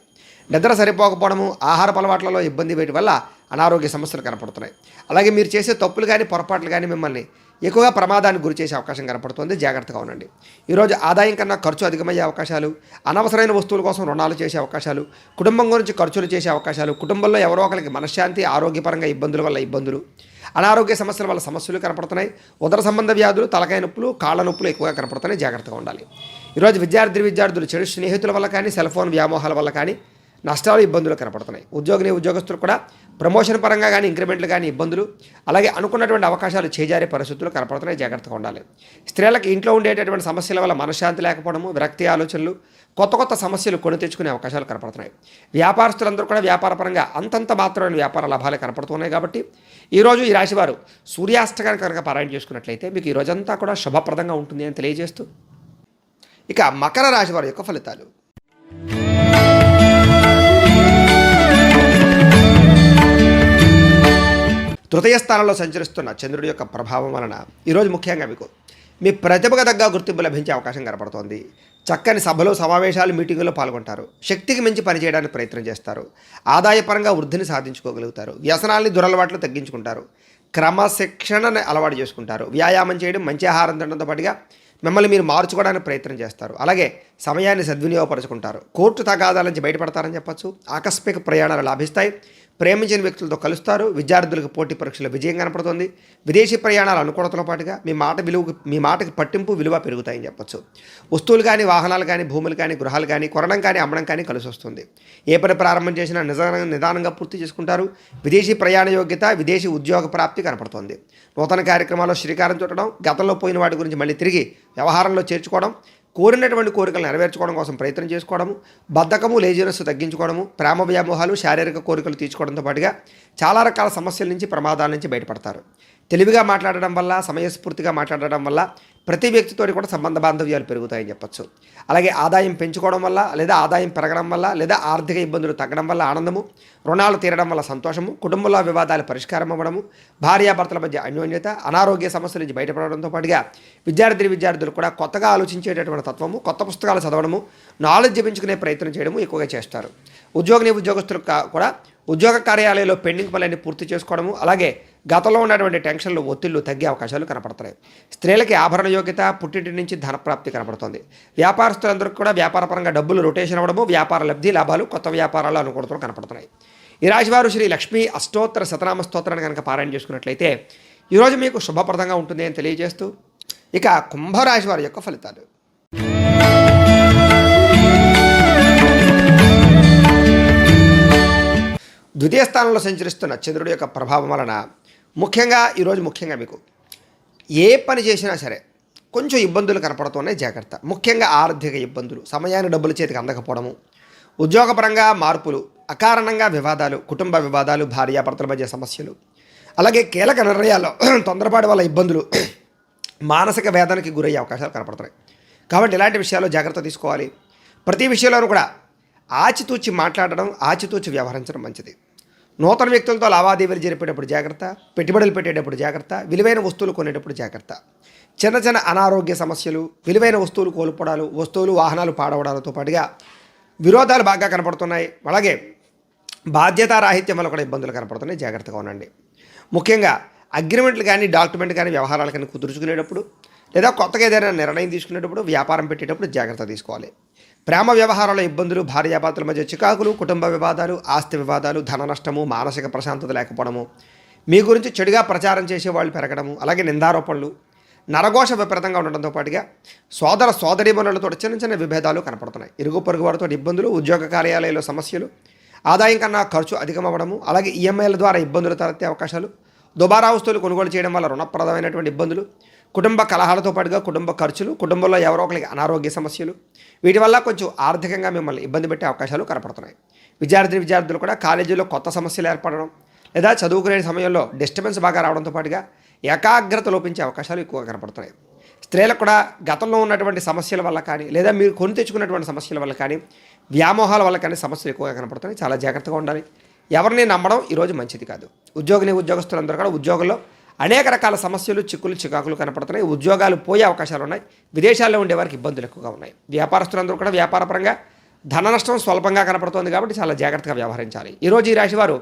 నిద్ర సరిపోకపోవడము, ఆహార అలవాట్లలో ఇబ్బంది వేయడం వల్ల అనారోగ్య సమస్యలు కనపడుతున్నాయి. అలాగే మీరు చేసే తప్పులు కానీ పొరపాట్లు కానీ మిమ్మల్ని ఎక్కువగా ప్రమాదానికి గురి చేసే అవకాశం కనపడుతుంది. జాగ్రత్తగా ఉండండి. ఈరోజు ఆదాయం కన్నా ఖర్చు అధికమయ్యే అవకాశాలు, అనవసరమైన వస్తువుల కోసం రుణాలు చేసే అవకాశాలు, కుటుంబం గురించి ఖర్చులు చేసే అవకాశాలు, కుటుంబంలో ఎవరో ఒకరికి మనశ్శాంతి, ఆరోగ్యపరంగా ఇబ్బందుల వల్ల ఇబ్బందులు, అనారోగ్య సమస్యల వల్ల సమస్యలు కనపడుతున్నాయి. ఉదర సంబంధ వ్యాధులు, తలకాయ నొప్పులు, కాళ్ళ నొప్పులు ఎక్కువగా కనపడుతున్నాయి. జాగ్రత్తగా ఉండాలి. ఈరోజు విద్యార్థులు చెడు స్నేహితుల వల్ల కానీ, సెల్ ఫోన్ వ్యామోహాల వల్ల కానీ నష్టాలు, ఇబ్బందులు కనపడుతున్నాయి. ఉద్యోగస్తులు కూడా ప్రమోషన్ పరంగా కానీ, ఇంక్రిమెంట్లు కానీ ఇబ్బందులు, అలాగే అనుకున్నటువంటి అవకాశాలు చేజారే పరిస్థితులు కనపడుతున్నాయి. జాగ్రత్తగా ఉండాలి. స్త్రీలకు ఇంట్లో ఉండేటటువంటి సమస్యల వల్ల మనశ్శాంతి లేకపోవడము, విరక్తి ఆలోచనలు, కొత్త సమస్యలు కొని తెచ్చుకునే అవకాశాలు కనపడుతున్నాయి. వ్యాపారస్తులందరూ కూడా వ్యాపారపరంగా అంతంత మాత్రమైన వ్యాపార లాభాలు కనపడుతున్నాయి. కాబట్టి ఈరోజు ఈ రాశివారు సూర్యాష్టకాన్ని కనుక పారాయణ చేసుకున్నట్లయితే మీకు ఈ రోజంతా కూడా శుభప్రదంగా ఉంటుంది అని తెలియజేస్తూ, ఇక మకర రాశి వారి యొక్క ఫలితాలు. తృతీయ స్థానంలో సంచరిస్తున్న చంద్రుడి యొక్క ప్రభావం వలన ఈరోజు ముఖ్యంగా మీకు మీ ప్రతిభకు తగ్గ గుర్తింపు లభించే అవకాశం కనపడుతోంది. చక్కని సభలు, సమావేశాలు, మీటింగుల్లో పాల్గొంటారు. శక్తికి మించి పనిచేయడానికి ప్రయత్నం చేస్తారు. ఆదాయపరంగా వృద్ధిని సాధించుకోగలుగుతారు. వ్యసనాల్ని, దురలవాట్లు తగ్గించుకుంటారు. క్రమశిక్షణను అలవాటు చేసుకుంటారు. వ్యాయామం చేయడం, మంచి ఆహారం తినడంతో పాటుగా మిమ్మల్ని మీరు మార్చుకోవడానికి ప్రయత్నం చేస్తారు. అలాగే సమయాన్ని సద్వినియోగపరుచుకుంటారు. కోర్టు తగాదాల నుంచి బయటపడతారని చెప్పచ్చు. ఆకస్మిక ప్రయాణాలు లాభిస్తాయి. ప్రేమించిన వ్యక్తులతో కలుస్తారు. విద్యార్థులకు పోటీ పరీక్షలో విజయం కనపడుతుంది. విదేశీ ప్రయాణాలు అనుకూలతతో పాటుగా మీ మాటకి పట్టింపు, విలువ పెరుగుతాయని చెప్పొచ్చు. వస్తువులు కానీ, వాహనాలు కానీ, భూములు కానీ, గృహాలు కానీ కొనడం కానీ, అమ్మడం కానీ కలిసి వస్తుంది. ఏ పని ప్రారంభం చేసినా నిదానంగా పూర్తి చేసుకుంటారు. విదేశీ ప్రయాణ యోగ్యత, విదేశీ ఉద్యోగ ప్రాప్తి కనపడుతుంది. నూతన కార్యక్రమాల్లో శ్రీకారం చుట్టడం, గతంలో పోయిన వాటి గురించి మళ్ళీ తిరిగి వ్యవహారంలో చేర్చుకోవడం, కోరినటువంటి కోరికలు నెరవేర్చుకోవడం కోసం ప్రయత్నం చేసుకోవడము, బద్ధకము, లేజినెస్ తగ్గించుకోవడము, ప్రేమ వ్యామోహాలు, శారీరక కోరికలు తీర్చుకోవడంతో పాటుగా చాలా రకాల సమస్యల నుంచి, ప్రమాదాల నుంచి బయటపడతారు. తెలివిగా మాట్లాడడం వల్ల, సమయస్ఫూర్తిగా మాట్లాడడం వల్ల ప్రతి వ్యక్తితో కూడా సంబంధ బాంధవ్యాలు పెరుగుతాయని చెప్పచ్చు. అలాగే ఆదాయం పెంచుకోవడం వల్ల, లేదా ఆదాయం పెరగడం వల్ల, లేదా ఆర్థిక ఇబ్బందులు తగ్గడం వల్ల ఆనందము, రుణాలు తీరడం వల్ల సంతోషము, కుటుంబంలో వివాదాలు పరిష్కారం అవ్వడము, భార్యాభర్తల మధ్య అన్యోన్యత, అనారోగ్య సమస్యల నుంచి బయటపడడంతో పాటుగా విద్యార్థులు కూడా కొత్తగా ఆలోచించేటటువంటి తత్వము, కొత్త పుస్తకాలు చదవడము, నాలెడ్జ్ పెంచుకునే ప్రయత్నం చేయడము ఎక్కువగా చేస్తారు. ఉద్యోగస్తులకు కూడా ఉద్యోగ కార్యాలయంలో పెండింగ్ పనులన్నీ పూర్తి చేసుకోవడము, అలాగే గతంలో ఉన్నటువంటి టెన్షన్లు, ఒత్తిళ్లు తగ్గే అవకాశాలు కనపడుతున్నాయి. స్త్రీలకి ఆభరణ యోగ్యత, పుట్టింటి నుంచి ధనప్రాప్తి కనపడుతుంది. వ్యాపారస్తులందరికీ కూడా వ్యాపారపరంగా డబ్బులు రొటేషన్ అవ్వడము, వ్యాపార లబ్ధి, లాభాలు, కొత్త వ్యాపారాలు అనుకూలతలు కనపడుతున్నాయి. ఈ రాశివారు శ్రీ లక్ష్మీ అష్టోత్తర శతనామ స్తోత్రాన్ని కనుక పారాయణ చేసుకున్నట్లయితే ఈరోజు మీకు శుభప్రదంగా ఉంటుంది అని తెలియజేస్తూ, ఇక కుంభరాశి వారి యొక్క ఫలితాలు. ద్వితీయ స్థానంలో సంచరిస్తున్న చంద్రుడి యొక్క ప్రభావం వలన ఈరోజు ముఖ్యంగా మీకు ఏ పని చేసినా సరే కొంచెం ఇబ్బందులు కనపడుతున్నాయి. జాగ్రత్త. ముఖ్యంగా ఆర్థిక ఇబ్బందులు, సమయాన్ని డబ్బులు చేతికి అందకపోవడము, ఉద్యోగపరంగా మార్పులు, అకారణంగా వివాదాలు, కుటుంబ వివాదాలు, భార్యాభర్తల మధ్య సమస్యలు, అలాగే కీలక నిర్ణయాల్లో తొందరపాటు వల్ల ఇబ్బందులు, మానసిక వేదనకి గురయ్యే అవకాశాలు కనపడుతున్నాయి. కాబట్టి ఇలాంటి విషయాల్లో జాగ్రత్త తీసుకోవాలి. ప్రతి విషయంలోనూ కూడా ఆచితూచి మాట్లాడడం, ఆచితూచి వ్యవహరించడం మంచిది. నూతన వ్యక్తులతో లావాదేవీలు జరిపేటప్పుడు జాగ్రత్త, పెట్టుబడులు పెట్టేటప్పుడు జాగ్రత్త, విలువైన వస్తువులు కొనేటప్పుడు జాగ్రత్త. చిన్న అనారోగ్య సమస్యలు, విలువైన వస్తువులు కోల్పోవడాలు, వస్తువులు, వాహనాలు పాడవడాలతో పాటుగా విరోధాలు బాగా కనపడుతున్నాయి. అలాగే బాధ్యతారాహిత్యం వల్ల కూడా ఇబ్బందులు కనపడుతున్నాయి. జాగ్రత్తగా ఉండండి. ముఖ్యంగా అగ్రిమెంట్లు కానీ, డాక్యుమెంట్ కానీ, వ్యవహారాలు కానీ కుదుర్చుకునేటప్పుడు లేదా కొత్తగా ఏదైనా నిర్ణయం తీసుకునేటప్పుడు, వ్యాపారం పెట్టేటప్పుడు జాగ్రత్త తీసుకోవాలి. ప్రేమ వ్యవహారాల ఇబ్బందులు, భార్యాభర్తల మధ్య చికాకులు, కుటుంబ వివాదాలు, ఆస్తి వివాదాలు, ధన నష్టము, మానసిక ప్రశాంతత లేకపోవడము, మీ గురించి చెడుగా ప్రచారం చేసే వాళ్ళు పెరగడము, అలాగే నిందారోపణలు, నరఘోష విపరీతంగా ఉండడంతో పాటుగా సోదర సోదరీమణులతో చిన్న చిన్న విభేదాలు కనపడుతున్నాయి. ఇరుగు పొరుగు వారితో ఇబ్బందులు, ఉద్యోగ కార్యాలయాల్లో సమస్యలు, ఆదాయం కన్నా ఖర్చు అధికమవ్వడము, అలాగే ఈఎంఐల ద్వారా ఇబ్బందులు తలెత్తే అవకాశాలు, దుబారా వస్తువులు కొనుగోలు చేయడం వల్ల రుణప్రదమైనటువంటి ఇబ్బందులు, కుటుంబ కలహాలతో పాటుగా కుటుంబ ఖర్చులు, కుటుంబంలో ఎవరో ఒకరికి అనారోగ్య సమస్యలు, వీటి వల్ల కొంచెం ఆర్థికంగా మిమ్మల్ని ఇబ్బంది పెట్టే అవకాశాలు కనపడుతున్నాయి. విద్యార్థులు కూడా కాలేజీలో కొత్త సమస్యలు ఏర్పడడం, లేదా చదువుకునే సమయంలో డిస్టర్బెన్స్ బాగా రావడంతో పాటుగా ఏకాగ్రత లోపించే అవకాశాలు ఎక్కువగా కనపడుతున్నాయి. స్త్రీలకు కూడా గతంలో ఉన్నటువంటి సమస్యల వల్ల కానీ, లేదా మీరు కొని తెచ్చుకున్నటువంటి సమస్యల వల్ల కానీ, వ్యామోహాల వల్ల కానీ సమస్యలు ఎక్కువగా కనపడుతున్నాయి. చాలా జాగ్రత్తగా ఉండాలి. ఎవరిని నమ్మడం ఈరోజు మంచిది కాదు. ఉద్యోగస్తులందరూ కూడా ఉద్యోగంలో అనేక రకాల సమస్యలు, చిక్కులు, చికాకులు కనపడుతున్నాయి. ఉద్యోగాలు పోయే అవకాశాలు ఉన్నాయి. విదేశాల్లో ఉండే వారికి ఇబ్బందులు ఎక్కువగా ఉన్నాయి. వ్యాపారస్తులందరూ కూడా వ్యాపారపరంగా ధన నష్టం స్వల్పంగా కనపడుతోంది కాబట్టి చాలా జాగ్రత్తగా వ్యవహరించాలి. ఈరోజు ఈ రాశి వారు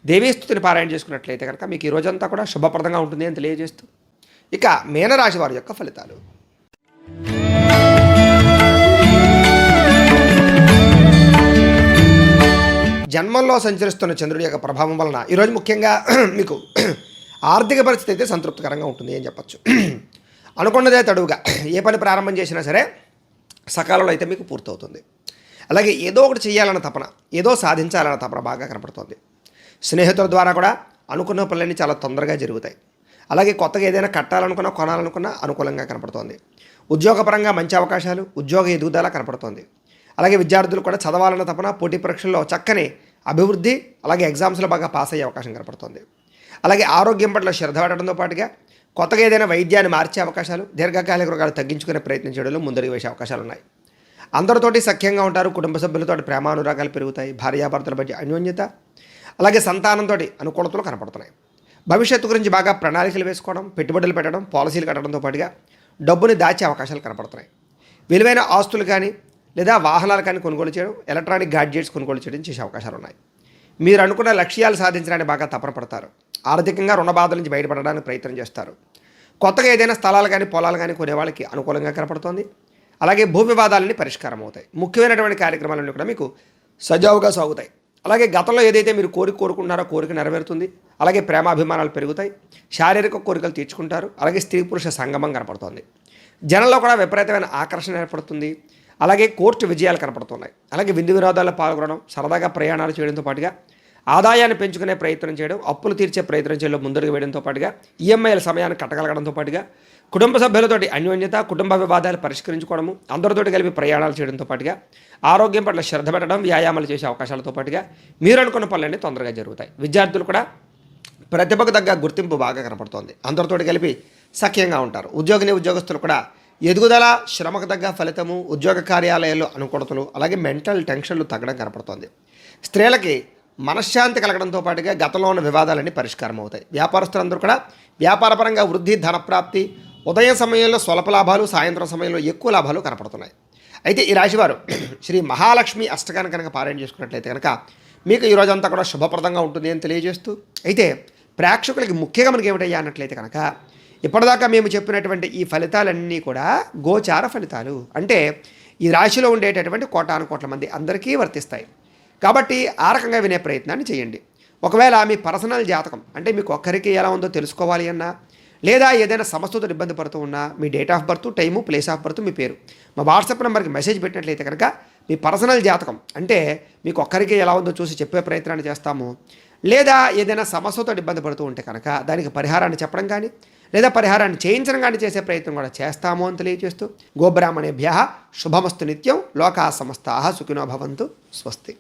దేవీస్తుతిని పారాయణ చేసుకున్నట్లయితే కనుక మీకు ఈ రోజంతా కూడా శుభప్రదంగా ఉంటుంది అని తెలియజేస్తూ, ఇక మీనరాశి వారి యొక్క ఫలితాలు. జన్మంలో సంచరిస్తున్న చంద్రుడి యొక్క ప్రభావం వలన ఈరోజు ముఖ్యంగా మీకు ఆర్థిక పరిస్థితి అయితే సంతృప్తికరంగా ఉంటుంది అని చెప్పచ్చు. అనుకున్నదే తడువుగా ఏ పని ప్రారంభం చేసినా సరే సకాలంలో అయితే మీకు పూర్తవుతుంది. అలాగే ఏదో ఒకటి చేయాలన్న తపన, ఏదో సాధించాలన్న తపన బాగా కనపడుతుంది. స్నేహితుల ద్వారా కూడా అనుకున్న పనులన్నీ చాలా తొందరగా జరుగుతాయి. అలాగే కొత్తగా ఏదైనా కట్టాలనుకున్నా, కొనాలనుకున్నా అనుకూలంగా కనపడుతోంది. ఉద్యోగపరంగా మంచి అవకాశాలు, ఉద్యోగ ఎదుగుదల కనపడుతోంది. అలాగే విద్యార్థులు కూడా చదవాలన్న తపన, పోటీ పరీక్షల్లో చక్కని అభివృద్ధి, అలాగే ఎగ్జామ్స్లో బాగా పాస్ అయ్యే అవకాశం కనపడుతుంది. అలాగే ఆరోగ్యం పట్ల శ్రద్ధ పెట్టడంతో పాటుగా కొత్తగా ఏదైనా వైద్యాన్ని మార్చే అవకాశాలు, దీర్ఘకాలిక రోగాలు తగ్గించుకునే ప్రయత్నం చేయడంలో ముందడుగు వేసే అవకాశాలు ఉన్నాయి. అందరితోటి సఖ్యంగా ఉంటారు. కుటుంబ సభ్యులతో ప్రేమానురాగాలు పెరుగుతాయి. భార్యాభర్తల మధ్య అన్యోన్యత, అలాగే సంతానంతో అనుకూలతలు కనపడుతున్నాయి. భవిష్యత్తు గురించి బాగా ప్రణాళికలు వేసుకోవడం, పెట్టుబడులు పెట్టడం, పాలసీలు కట్టడంతో పాటుగా డబ్బుని దాచే అవకాశాలు కనపడుతున్నాయి. విలువైన ఆస్తులు కానీ, లేదా వాహనాలు కానీ కొనుగోలు చేయడం, ఎలక్ట్రానిక్ గాడ్జెట్స్ కొనుగోలు చేయడం చేసే అవకాశాలు ఉన్నాయి. మీరు అనుకున్న లక్ష్యాలు సాధించడానికి బాగా తపన పడతారు. ఆర్థికంగా రుణ బాధల నుంచి బయటపడడానికి ప్రయత్నం చేస్తారు. కొత్తగా ఏదైనా స్థలాలు కానీ, పొలాలు కానీ కొనే వాళ్ళకి అనుకూలంగా కనపడుతోంది. అలాగే భూ వివాదాలన్నీ పరిష్కారం అవుతాయి. ముఖ్యమైనటువంటి కార్యక్రమాలన్నీ కూడా మీకు సజావుగా సాగుతాయి. అలాగే గతంలో ఏదైతే మీరు కోరుకున్నారో కోరిక నెరవేరుతుంది. అలాగే ప్రేమాభిమానాలు పెరుగుతాయి. శారీరక కోరికలు తీర్చుకుంటారు. అలాగే స్త్రీ పురుష సంగమం కనపడుతుంది. జనంలో కూడా విపరీతమైన ఆకర్షణ ఏర్పడుతుంది. అలాగే కోర్టు విజయాలు కనపడుతున్నాయి. అలాగే విందు వినోదాల్లో పాల్గొనడం, సరదాగా ప్రయాణాలు చేయడంతో పాటుగా ఆదాయాన్ని పెంచుకునే ప్రయత్నం చేయడం, అప్పులు తీర్చే ప్రయత్నం చేయడం ముందడుగు వేయడంతో పాటుగా ఈఎంఐల సమయాన్ని కట్టగలగడంతో పాటుగా కుటుంబ సభ్యులతోటి అన్యోన్యత, కుటుంబ వివాదాలు పరిష్కరించుకోవడము, అందరితోటి కలిపి ప్రయాణాలు చేయడంతో పాటుగా ఆరోగ్యం పట్ల శ్రద్ధ పెట్టడం, వ్యాయామాలు చేసే అవకాశాలతో పాటుగా మీరు అనుకున్న పనులన్నీ తొందరగా జరుగుతాయి. విద్యార్థులు కూడా ప్రతిభకు తగ్గ గుర్తింపు బాగా కనపడుతోంది. అందరితోటి కలిపి సఖ్యంగా ఉంటారు. ఉద్యోగస్తులు కూడా ఎదుగుదల, శ్రమకు తగ్గ ఫలితము, ఉద్యోగ కార్యాలయాల్లో అనుకూలతలు, అలాగే మెంటల్ టెన్షన్లు తగ్గడం కనపడుతోంది. స్త్రీలకి మనశ్శాంతి కలగడంతో పాటుగా గతంలో ఉన్న వివాదాలన్నీ పరిష్కారం అవుతాయి. వ్యాపారస్తులందరూ కూడా వ్యాపారపరంగా వృద్ధి, ధనప్రాప్తి, ఉదయం సమయంలో స్వల్ప లాభాలు, సాయంత్రం సమయంలో ఎక్కువ లాభాలు కనపడుతున్నాయి. అయితే ఈ రాశివారు శ్రీ మహాలక్ష్మి అష్టకాన్ని కనుక పారాయణ చేసుకున్నట్లయితే కనుక మీకు ఈ రోజంతా కూడా శుభప్రదంగా ఉంటుంది అని తెలియజేస్తూ, అయితే ప్రేక్షకులకి ముఖ్యంగా మనకి ఏమిటయ్యా అన్నట్లయితే కనుక ఇప్పటిదాకా మేము చెప్పినటువంటి ఈ ఫలితాలన్నీ కూడా గోచార ఫలితాలు. అంటే ఈ రాశిలో ఉండేటటువంటి కోటాను కోట్ల మంది అందరికీ వర్తిస్తాయి. కాబట్టి ఆ రకంగా వినే ప్రయత్నాన్ని చేయండి. ఒకవేళ మీ పర్సనల్ జాతకం అంటే మీకు ఒక్కరికి ఎలా ఉందో తెలుసుకోవాలి అన్నా, లేదా ఏదైనా సమస్యతో ఇబ్బంది పడుతూ ఉన్నా మీ date of birth, time, place of birth, మీ పేరు మా వాట్సాప్ నెంబర్కి మెసేజ్ పెట్టినట్లయితే కనుక మీ పర్సనల్ జాతకం అంటే మీకు ఒక్కరికి ఎలా ఉందో చూసి చెప్పే ప్రయత్నాన్ని చేస్తాము. లేదా ఏదైనా సమస్యతో ఇబ్బంది పడుతూ ఉంటే కనుక దానికి పరిహారాన్ని చెప్పడం కానీ, లేదా పరిహారాన్ని చేయించడం కానీ చేసే ప్రయత్నం కూడా చేస్తాము అని తెలియజేస్తూ, గోబ్రాహ్మణేభ్యః శుభమస్తు నిత్యం, లోకా సమస్తాః సుఖినో భవంతు, స్వస్తి.